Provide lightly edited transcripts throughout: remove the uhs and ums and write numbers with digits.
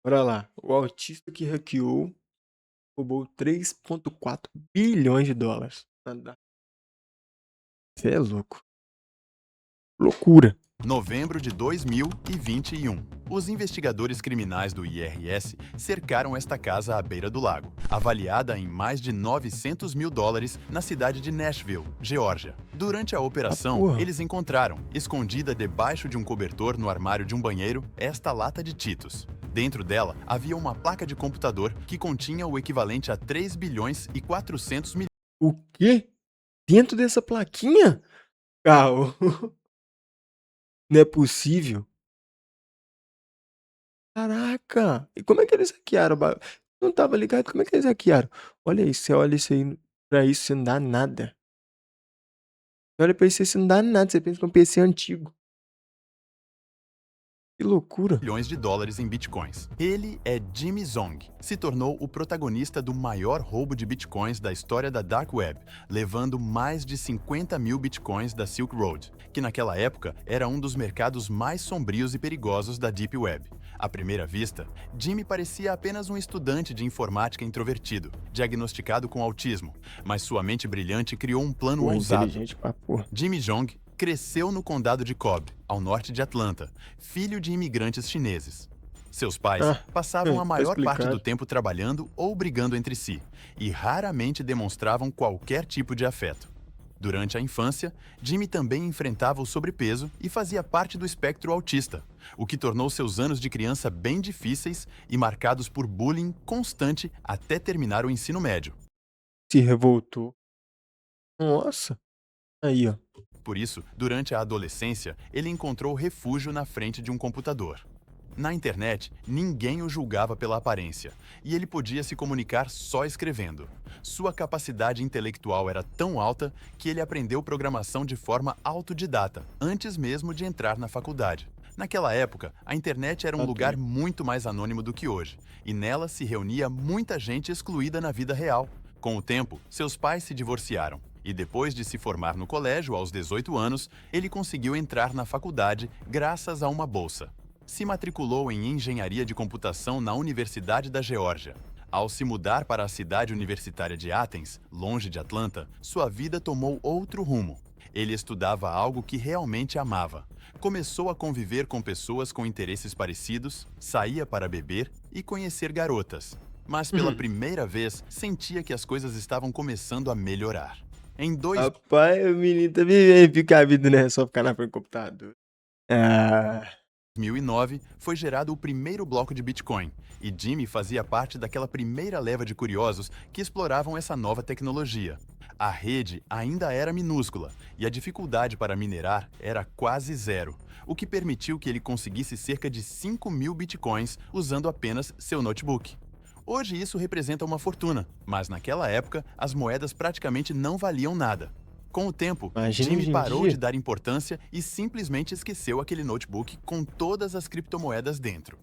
Bora lá. O autista que hackeou roubou 3,4 bilhões de dólares. Você é louco. Loucura. Novembro de 2021. Os investigadores criminais do IRS cercaram esta casa à beira do lago, avaliada em mais de 900 mil dólares na cidade de Nashville, Geórgia. Durante a Ah, operação, porra. eles encontraram, escondida debaixo de um cobertor no armário de um banheiro, esta lata de Cheetos. Dentro dela havia uma placa de computador que continha o equivalente a 3 bilhões e 400 milhões. O quê? Dentro dessa plaquinha? Carro. Não é possível. Caraca. E como é que eles hackearam? Não tava ligado. Como é que eles hackearam? Olha isso. Você olha isso aí. Pra isso, você não dá nada. Você olha pra isso, você não dá nada. Você pensa que é um PC antigo. Que loucura. Milhões de dólares em bitcoins. Ele é Jimmy Zong. Se tornou o protagonista do maior roubo de bitcoins da história da Dark Web, levando mais de 50 mil bitcoins da Silk Road, que naquela época era um dos mercados mais sombrios e perigosos da Deep Web. À primeira vista, Jimmy parecia apenas um estudante de informática introvertido, diagnosticado com autismo, mas sua mente brilhante criou um plano Porra, ousado. inteligente pra porra. Jimmy Jong cresceu no condado de Cobb, ao norte de Atlanta, filho de imigrantes chineses. Seus pais Ah, passavam a tá maior parte do explicado. tempo trabalhando ou brigando entre si, e raramente demonstravam qualquer tipo de afeto. Durante a infância, Jimmy também enfrentava o sobrepeso e fazia parte do espectro autista, o que tornou seus anos de criança bem difíceis e marcados por bullying constante até terminar o ensino médio. Se revoltou. Nossa. Aí, ó. Por isso, durante a adolescência, ele encontrou refúgio na frente de um computador. Na internet, ninguém o julgava pela aparência, e ele podia se comunicar só escrevendo. Sua capacidade intelectual era tão alta que ele aprendeu programação de forma autodidata, antes mesmo de entrar na faculdade. Naquela época, a internet era um Tá lugar doido. muito mais anônimo do que hoje, e nela se reunia muita gente excluída na vida real. Com o tempo, seus pais se divorciaram, e depois de se formar no colégio aos 18 anos, ele conseguiu entrar na faculdade graças a uma bolsa. Se matriculou em engenharia de computação na Universidade da Geórgia. Ao se mudar para a cidade universitária de Athens, longe de Atlanta, sua vida tomou outro rumo. Ele estudava algo que realmente amava. Começou a conviver com pessoas com interesses parecidos, saía para beber e conhecer garotas. Mas pela Uhum. primeira vez, sentia que as coisas estavam começando a melhorar. Em 2 Rapaz, o menino tá vivendo, fica a vida, né? Só ficar na frente do computador. Ah, 2009, foi gerado o primeiro bloco de Bitcoin, e Jimmy fazia parte daquela primeira leva de curiosos que exploravam essa nova tecnologia. A rede ainda era minúscula e a dificuldade para minerar era quase zero, o que permitiu que ele conseguisse cerca de 5 mil Bitcoins usando apenas seu notebook. Hoje isso representa uma fortuna, mas naquela época as moedas praticamente não valiam nada. Com o tempo, imagina Jimmy hoje em parou de dia. dar importância e simplesmente esqueceu aquele notebook com todas as criptomoedas dentro.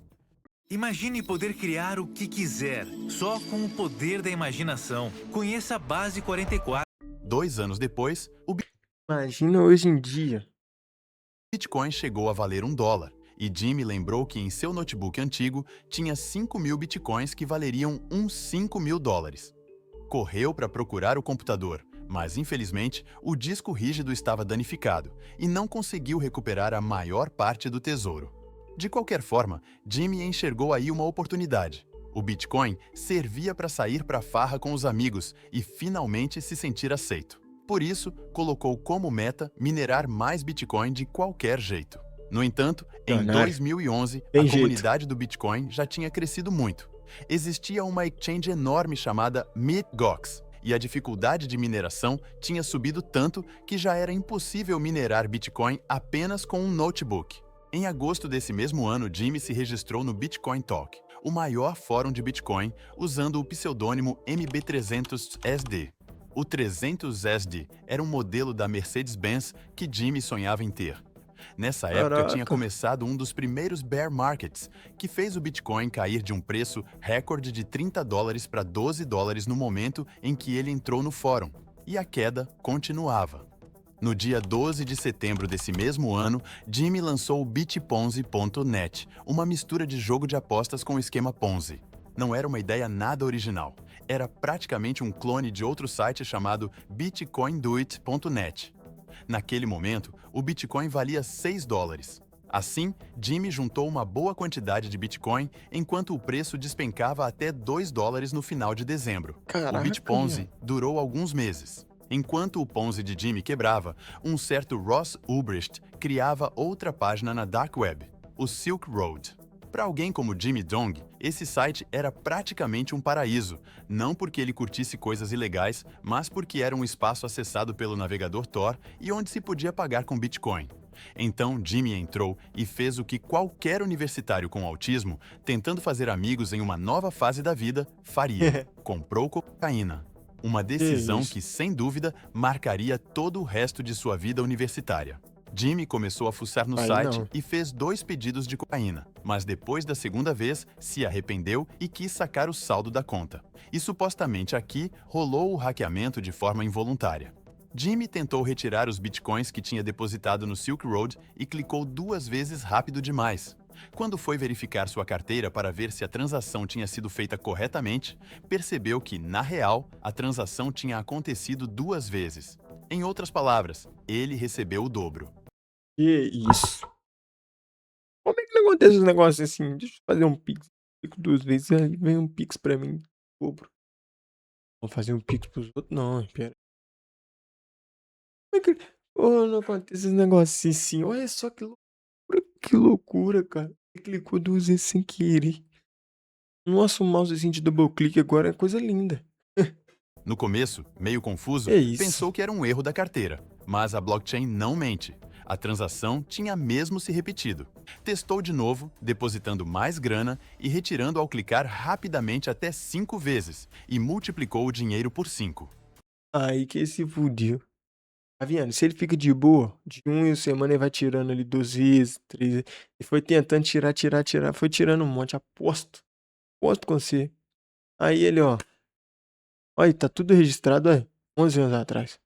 Imagine poder criar o que quiser, só com o poder da imaginação. Conheça a Base 44. 2 anos depois, o Imagina hoje em dia. Bitcoin chegou a valer $1, e Jimmy lembrou que em seu notebook antigo tinha 5 mil Bitcoins que valeriam uns 5 mil dólares. Correu para procurar o computador, mas infelizmente o disco rígido estava danificado e não conseguiu recuperar a maior parte do tesouro. De qualquer forma, Jimmy enxergou aí uma oportunidade. O Bitcoin servia para sair para farra com os amigos e finalmente se sentir aceito. Por isso, colocou como meta minerar mais Bitcoin de qualquer jeito. No entanto, em Milionário. 2011, a Tem jeito. comunidade do Bitcoin já tinha crescido muito. Existia uma exchange enorme chamada Mt. Gox, e a dificuldade de mineração tinha subido tanto que já era impossível minerar Bitcoin apenas com um notebook. Em agosto desse mesmo ano, Jimmy se registrou no Bitcoin Talk, o maior fórum de Bitcoin, usando o pseudônimo MB300SD. O 300SD era um modelo da Mercedes-Benz que Jimmy sonhava em ter. Nessa época tinha Caraca. começado um dos primeiros bear markets, que fez o Bitcoin cair de um preço recorde de $30 para $12 no momento em que ele entrou no fórum, e a queda continuava. No dia 12 de setembro desse mesmo ano, Jimmy lançou o Bitponzi.net, uma mistura de jogo de apostas com esquema Ponzi. Não era uma ideia nada original. Era praticamente um clone de outro site chamado BitcoinDoit.net. Naquele momento, o Bitcoin valia $6. Assim, Jimmy juntou uma boa quantidade de Bitcoin enquanto o preço despencava até $2 no final de dezembro. O Caraca, Bitponzi viado. durou alguns meses. Enquanto o Ponzi de Jimmy quebrava, um certo Ross Ulbricht criava outra página na Dark Web, o Silk Road. Para alguém como Jimmy Dong, esse site era praticamente um paraíso, não porque ele curtisse coisas ilegais, mas porque era um espaço acessado pelo navegador Tor e onde se podia pagar com Bitcoin. Então Jimmy entrou e fez o que qualquer universitário com autismo, tentando fazer amigos em uma nova fase da vida, faria. Comprou cocaína. Uma decisão isso? que, sem dúvida, marcaria todo o resto de sua vida universitária. Jimmy começou a fuçar no Aí site não. e fez 2 pedidos de cocaína, mas depois da segunda vez, se arrependeu e quis sacar o saldo da conta. E supostamente aqui rolou o hackeamento de forma involuntária. Jimmy tentou retirar os bitcoins que tinha depositado no Silk Road e clicou 2 vezes rápido demais. Quando foi verificar sua carteira para ver se a transação tinha sido feita corretamente, percebeu que, na real, a transação tinha acontecido 2 vezes. Em outras palavras, ele recebeu o dobro. Que isso? Como é que não acontece um negócio assim? Deixa eu fazer um pix. Fico 2 vezes, aí vem um pix pra mim. Dobro. Vou fazer um pix pros outros? Não, espera. Como é que. Ô, não acontece esse negócio assim. Olha só que loucura, cara. Ele clicou 2 vezes sem querer. Nossa, o mousezinho de double click agora é coisa linda. No começo, meio confuso, É isso. pensou que era um erro da carteira, mas a blockchain não mente. A transação tinha mesmo se repetido. Testou de novo, depositando mais grana e retirando ao clicar rapidamente até 5 vezes, e multiplicou o dinheiro por 5. Aí que se fudiu. Tá vendo? Se ele fica de boa, de um em semana ele vai tirando ali 2 vezes, 3 vezes. E foi tentando tirar, foi tirando um monte. Aposto. Aposto com você. Aí ele, ó. Olha, tá tudo registrado, olha. 11 anos atrás.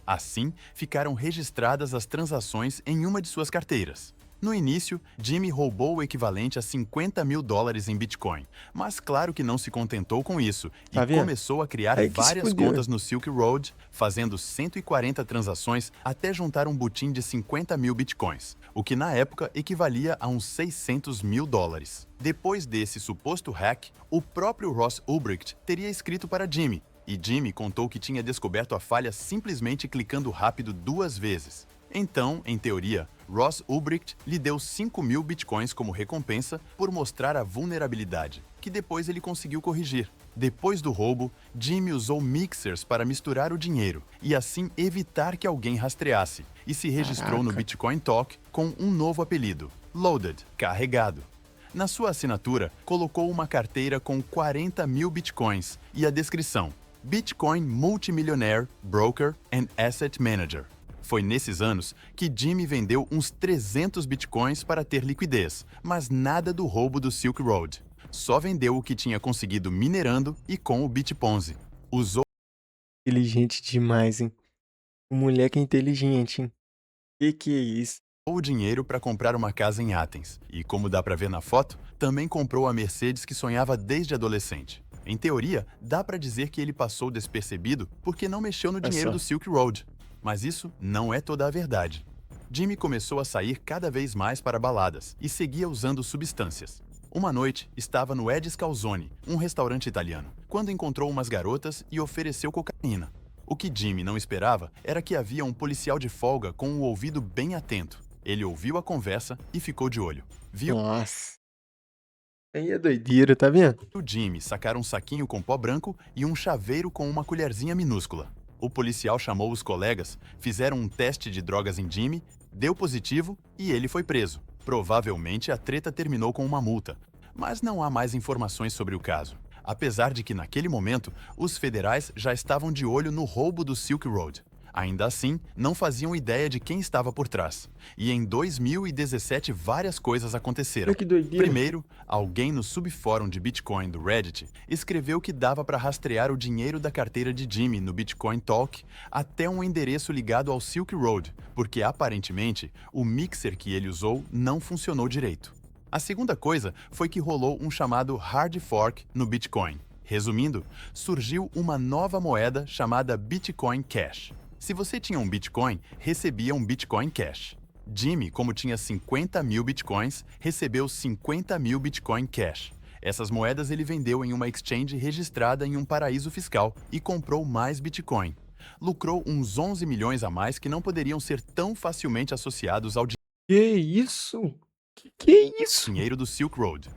Assim, ficaram registradas as transações em uma de suas carteiras. No início, Jimmy roubou o equivalente a $50.000 em Bitcoin, mas claro que não se contentou com isso e Tá vendo? começou a criar Aí que se várias fudeu, contas no Silk Road, fazendo 140 transações até juntar um butim de 50.000 Bitcoins, o que na época equivalia a uns $600.000. Depois desse suposto hack, o próprio Ross Ulbricht teria escrito para Jimmy, e Jimmy contou que tinha descoberto a falha simplesmente clicando rápido 2 vezes. Então, em teoria, Ross Ulbricht lhe deu 5.000 bitcoins como recompensa por mostrar a vulnerabilidade, que depois ele conseguiu corrigir. Depois do roubo, Jimmy usou mixers para misturar o dinheiro e assim evitar que alguém rastreasse, e se registrou no Caraca. Bitcoin Talk com um novo apelido, Loaded, carregado. Na sua assinatura, colocou uma carteira com 40.000 bitcoins e a descrição: Bitcoin Multimillionaire, Broker and Asset Manager. Foi nesses anos que Jimmy vendeu uns 300 bitcoins para ter liquidez, mas nada do roubo do Silk Road. Só vendeu o que tinha conseguido minerando e com o Bitponzi. Usou Inteligente demais, hein? O moleque é inteligente, hein? Que é isso? o dinheiro para comprar uma casa em Athens e, como dá para ver na foto, também comprou a Mercedes que sonhava desde adolescente. Em teoria, dá para dizer que ele passou despercebido porque não mexeu no dinheiro só. do Silk Road. Mas isso não é toda a verdade. Jimmy começou a sair cada vez mais para baladas e seguia usando substâncias. Uma noite, estava no Ed's Calzone, um restaurante italiano, quando encontrou umas garotas e ofereceu cocaína. O que Jimmy não esperava era que havia um policial de folga com o ouvido bem atento. Ele ouviu a conversa e ficou de olho. Viu Nossa. Aí é doideira, tá vendo? o Jimmy sacar um saquinho com pó branco e um chaveiro com uma colherzinha minúscula. O policial chamou os colegas, fizeram um teste de drogas em Jimmy, deu positivo e ele foi preso. Provavelmente a treta terminou com uma multa, mas não há mais informações sobre o caso. Apesar de que naquele momento, os federais já estavam de olho no roubo do Silk Road. Ainda assim, não faziam ideia de quem estava por trás. E em 2017 várias coisas aconteceram. Olha que doideira. Primeiro, alguém no subfórum de Bitcoin do Reddit escreveu que dava para rastrear o dinheiro da carteira de Jimmy no Bitcoin Talk até um endereço ligado ao Silk Road, porque aparentemente o mixer que ele usou não funcionou direito. A segunda coisa foi que rolou um chamado hard fork no Bitcoin. Resumindo, surgiu uma nova moeda chamada Bitcoin Cash. Se você tinha um Bitcoin, recebia um Bitcoin Cash. Jimmy, como tinha 50 mil Bitcoins, recebeu 50 mil Bitcoin Cash. Essas moedas ele vendeu em uma exchange registrada em um paraíso fiscal e comprou mais Bitcoin. Lucrou uns 11 milhões a mais que não poderiam ser tão facilmente associados ao Que isso? Que é isso? dinheiro do Silk Road.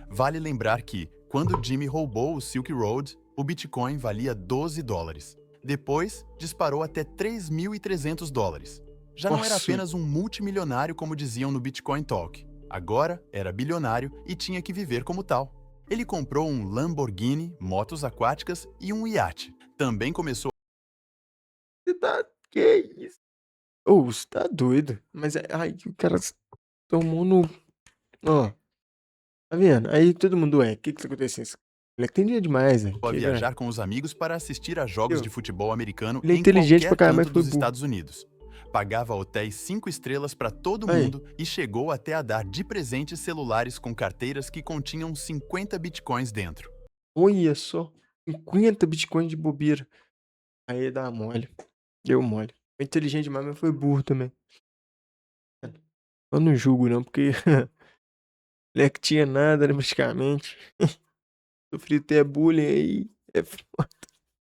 Vale lembrar que, quando Jimmy roubou o Silk Road, o Bitcoin valia 12 dólares. Depois, disparou até 3.300 dólares. Já não era Nossa. apenas um multimilionário como diziam no Bitcoin Talk. Agora era bilionário e tinha que viver como tal. Ele comprou um Lamborghini, motos aquáticas e um iate. Também começou Você tá... Que é isso? Ô, você tá doido. Mas aí o cara tomou no... Ó, tá vendo? Aí todo mundo o que tá acontecendo? Esse moleque tem dinheiro demais, velho. a viajar com os amigos para assistir a jogos de futebol americano Ele é em inteligente qualquer pra caramba, canto mas foi dos burro. Estados Unidos. Pagava hotéis 5 estrelas para todo Aí. mundo e chegou até a dar de presente celulares com carteiras que continham 50 bitcoins dentro. Olha só. 50 bitcoins de bobeira. Aí dá mole. Deu mole. Foi inteligente demais, mas foi burro também. Eu não julgo não, porque... moleque tinha nada, né, praticamente. Sofri até bullying aí. É foda.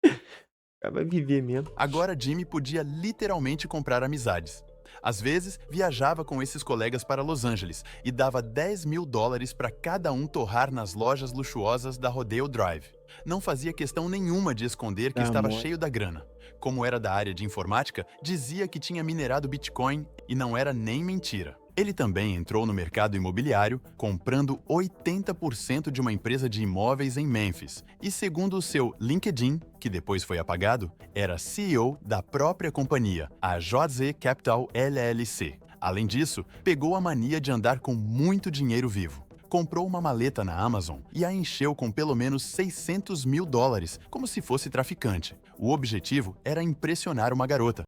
O cara vai viver mesmo. Agora Jimmy podia literalmente comprar amizades. Às vezes, viajava com esses colegas para Los Angeles e dava 10 mil dólares para cada um torrar nas lojas luxuosas da Rodeo Drive. Não fazia questão nenhuma de esconder que Dá estava mole. cheio da grana. Como era da área de informática, dizia que tinha minerado Bitcoin e não era nem mentira. Ele também entrou no mercado imobiliário, comprando 80% de uma empresa de imóveis em Memphis. E segundo o seu LinkedIn, que depois foi apagado, era CEO da própria companhia, a JZ Capital LLC. Além disso, pegou a mania de andar com muito dinheiro vivo. Comprou uma maleta na Amazon e a encheu com pelo menos 600 mil dólares, como se fosse traficante. O objetivo era impressionar uma garota.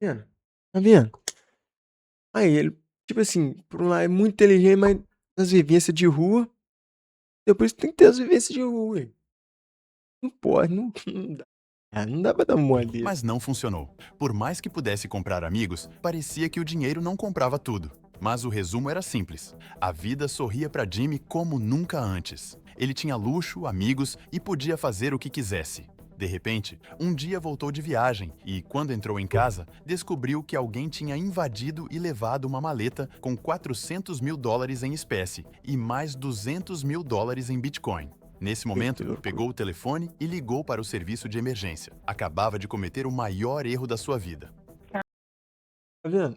Vendo? Tá vendo? Aí ele, tipo assim, por um lado é muito inteligente, mas nas vivências de rua, depois tem que ter as vivências de rua, ué. Não pode, não dá. Não dá pra dar mole desse. Mas não funcionou. Por mais que pudesse comprar amigos, parecia que o dinheiro não comprava tudo. Mas o resumo era simples. A vida sorria para Jimmy como nunca antes. Ele tinha luxo, amigos e podia fazer o que quisesse. De repente, um dia voltou de viagem e, quando entrou em casa, descobriu que alguém tinha invadido e levado uma maleta com 400 mil dólares em espécie e mais 200 mil dólares em Bitcoin. Nesse momento, loucura. pegou o telefone e ligou para o serviço de emergência. Acabava de cometer o maior erro da sua vida. Tá vendo?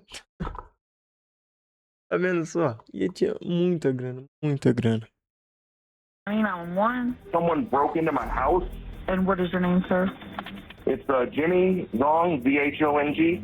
Tá vendo só? E ele tinha muita grana, muita grana. 911. Someone broke into my house. And what is your name, sir? It's Jimmy Zhong, Z-H-O-N-G.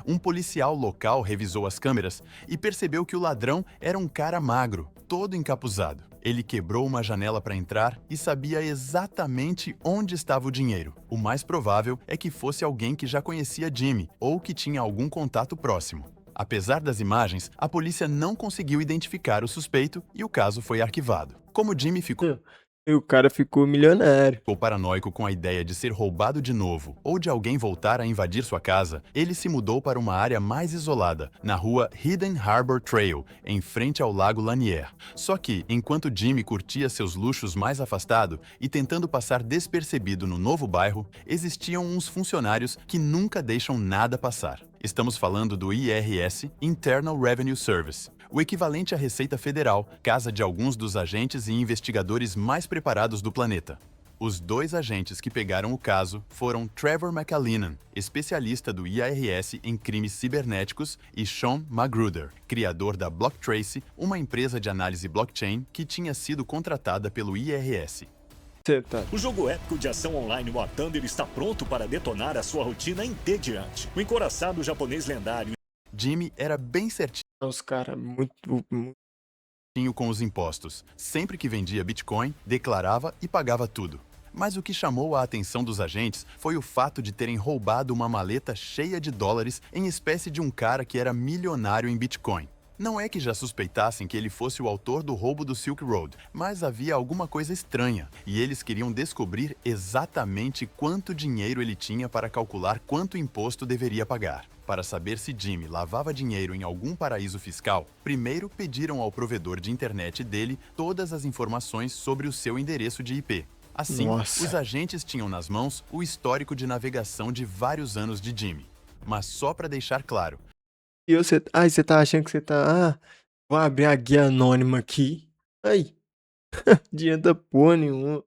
Um policial local revisou as câmeras e percebeu que o ladrão era um cara magro, todo encapuzado. Ele quebrou uma janela para entrar e sabia exatamente onde estava o dinheiro. O mais provável é que fosse alguém que já conhecia Jimmy ou que tinha algum contato próximo. Apesar das imagens, a polícia não conseguiu identificar o suspeito e o caso foi arquivado. Como Jimmy ficou E o cara ficou milionário. paranoico com a ideia de ser roubado de novo ou de alguém voltar a invadir sua casa, ele se mudou para uma área mais isolada, na rua Hidden Harbor Trail, em frente ao Lago Lanier. Só que, enquanto Jimmy curtia seus luxos mais afastado e tentando passar despercebido no novo bairro, existiam uns funcionários que nunca deixam nada passar. Estamos falando do IRS, Internal Revenue Service, o equivalente à Receita Federal, casa de alguns dos agentes e investigadores mais preparados do planeta. Os dois agentes que pegaram o caso foram Trevor McAleenan, especialista do IRS em crimes cibernéticos, e Sean Magruder, criador da BlockTrace, uma empresa de análise blockchain que tinha sido contratada pelo IRS. Você tá... O jogo épico de ação online War Thunder está pronto para detonar a sua rotina entediante. O encoraçado japonês lendário Jimmy era bem certinho Os caras muito... com os impostos. Sempre que vendia Bitcoin, declarava e pagava tudo. Mas o que chamou a atenção dos agentes foi o fato de terem roubado uma maleta cheia de dólares em espécie de um cara que era milionário em Bitcoin. Não é que já suspeitassem que ele fosse o autor do roubo do Silk Road, mas havia alguma coisa estranha, e eles queriam descobrir exatamente quanto dinheiro ele tinha para calcular quanto imposto deveria pagar. Para saber se Jimmy lavava dinheiro em algum paraíso fiscal, primeiro pediram ao provedor de internet dele todas as informações sobre o seu endereço de IP. Assim, Nossa. os agentes tinham nas mãos o histórico de navegação de vários anos de Jimmy. Mas só para deixar claro, E você... Ai, você tá achando que você tá... Ah, vou abrir a guia anônima aqui. Ai. Adianta porra nenhuma.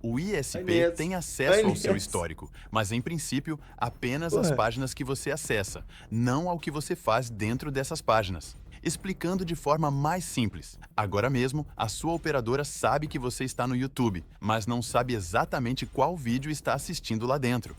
o Vai ISP nessa. tem Vai acesso ao seu nessa. histórico, mas em princípio apenas as Porra. páginas que você acessa, não ao que você faz dentro dessas páginas. Explicando de forma mais simples, agora mesmo a sua operadora sabe que você está no YouTube, mas não sabe exatamente qual vídeo está assistindo lá dentro.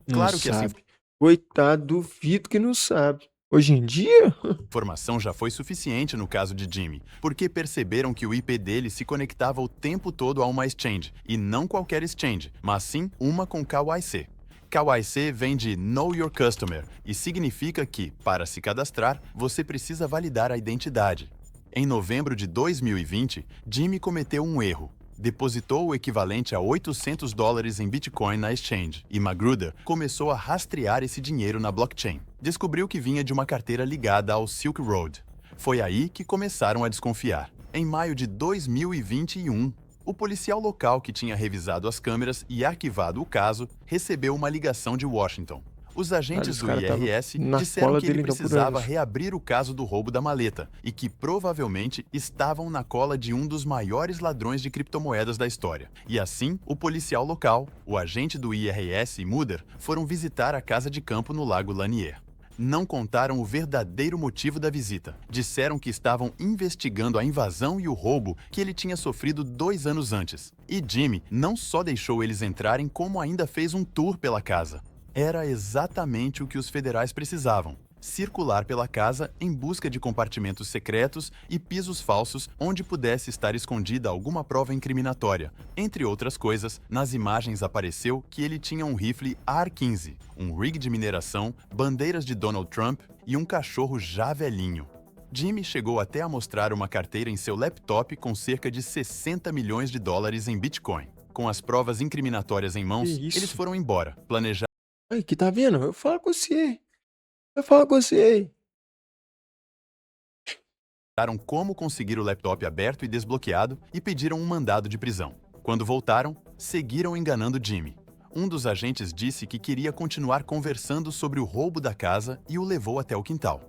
Claro Não que essa sabe. Coitado, duvido que não sabe. Hoje em dia? informação já foi suficiente no caso de Jimmy, porque perceberam que o IP dele se conectava o tempo todo a uma exchange, e não qualquer exchange, mas sim uma com KYC. KYC vem de Know Your Customer e significa que, para se cadastrar, você precisa validar a identidade. Em novembro de 2020, Jimmy cometeu um erro. Depositou o equivalente a $800 em Bitcoin na exchange, e Magruder começou a rastrear esse dinheiro na blockchain. Descobriu que vinha de uma carteira ligada ao Silk Road. Foi aí que começaram a desconfiar. Em maio de 2021, o policial local que tinha revisado as câmeras e arquivado o caso recebeu uma ligação de Washington. Os agentes Os do caras tavam IRS na disseram cola que ele dele, então, por precisava anos. reabrir o caso do roubo da maleta e que provavelmente estavam na cola de um dos maiores ladrões de criptomoedas da história. E assim, o policial local, o agente do IRS e Muder foram visitar a casa de campo no Lago Lanier. Não contaram o verdadeiro motivo da visita. Disseram que estavam investigando a invasão e o roubo que ele tinha sofrido 2 anos antes. E Jimmy não só deixou eles entrarem, como ainda fez um tour pela casa. Era exatamente o que os federais precisavam: circular pela casa em busca de compartimentos secretos e pisos falsos onde pudesse estar escondida alguma prova incriminatória. Entre outras coisas, nas imagens apareceu que ele tinha um rifle AR-15, um rig de mineração, bandeiras de Donald Trump e um cachorro já velhinho. Jimmy chegou até a mostrar uma carteira em seu laptop com cerca de $60 milhões em Bitcoin. Com as provas incriminatórias em mãos, Que isso? eles foram embora, planejaram Ai, que tá vendo? Eu falo com você. Eu falo com você. como conseguir o laptop aberto e desbloqueado e pediram um mandado de prisão. Quando voltaram, seguiram enganando Jimmy. Um dos agentes disse que queria continuar conversando sobre o roubo da casa e o levou até o quintal.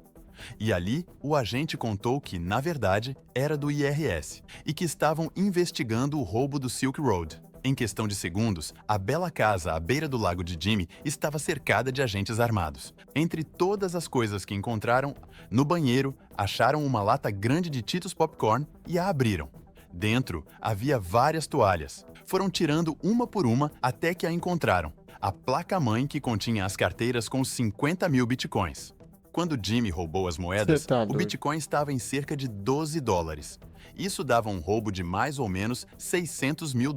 E ali, o agente contou que, na verdade, era do IRS e que estavam investigando o roubo do Silk Road. Em questão de segundos, a bela casa à beira do lago de Jimmy estava cercada de agentes armados. Entre todas as coisas que encontraram, no banheiro, acharam uma lata grande de Cheetos Popcorn e a abriram. Dentro, havia várias toalhas. Foram tirando uma por uma até que a encontraram: a placa-mãe que continha as carteiras com 50 mil bitcoins. Quando Jimmy roubou as moedas, Cê tá o doido. Bitcoin estava em cerca de $12. Isso dava um roubo de mais ou menos $600 mil.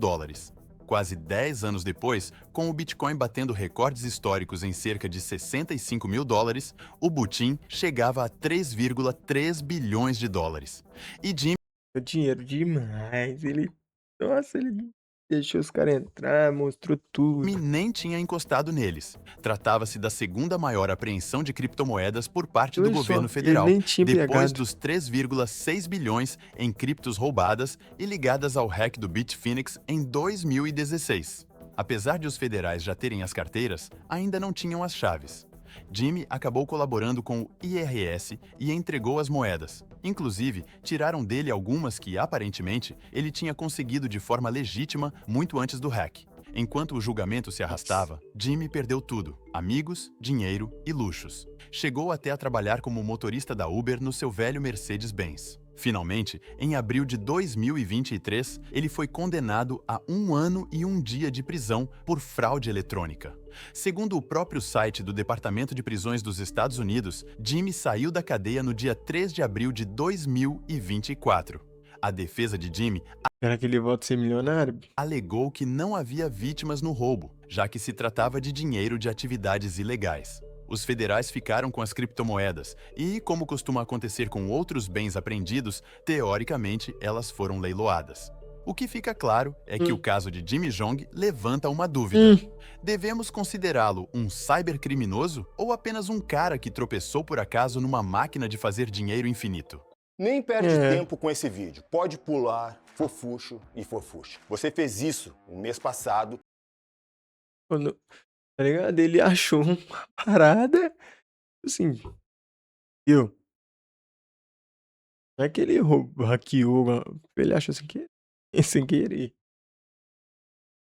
Quase 10 anos depois, com o Bitcoin batendo recordes históricos em cerca de $65 mil, o butim chegava a 3,3 bilhões de dólares. E Jimmy O dinheiro demais. Ele... Nossa, ele deixou os caras entrar, mostrou tudo. nem tinha encostado neles. Tratava-se da segunda maior apreensão de criptomoedas por parte do Olha só, governo ele federal, nem tinha depois pegado. dos 3,6 bilhões em criptos roubadas e ligadas ao hack do Bitfinex em 2016. Apesar de os federais já terem as carteiras, ainda não tinham as chaves. Jimmy acabou colaborando com o IRS e entregou as moedas. Inclusive, tiraram dele algumas que, aparentemente, ele tinha conseguido de forma legítima muito antes do hack. Enquanto o julgamento se arrastava, Jimmy perdeu tudo: amigos, dinheiro e luxos. Chegou até a trabalhar como motorista da Uber no seu velho Mercedes-Benz. Finalmente, em abril de 2023, ele foi condenado a 1 ano e 1 dia de prisão por fraude eletrônica. Segundo o próprio site do Departamento de Prisões dos Estados Unidos, Jimmy saiu da cadeia no dia 3 de abril de 2024. A defesa de Jimmy Será que ele volta a ser milionário? alegou que não havia vítimas no roubo, já que se tratava de dinheiro de atividades ilegais. Os federais ficaram com as criptomoedas e, como costuma acontecer com outros bens apreendidos, teoricamente elas foram leiloadas. O que fica claro é que o caso de Jimmy Jong levanta uma dúvida. Devemos considerá-lo um cybercriminoso ou apenas um cara que tropeçou por acaso numa máquina de fazer dinheiro infinito? Nem perde É. tempo com esse vídeo. Pode pular, fofuxo e fofuxa. Você fez isso no mês passado. Quando, tá ligado? Ele achou uma parada, assim, viu? Não é que ele hackeou, ele achou sem querer. Sem querer.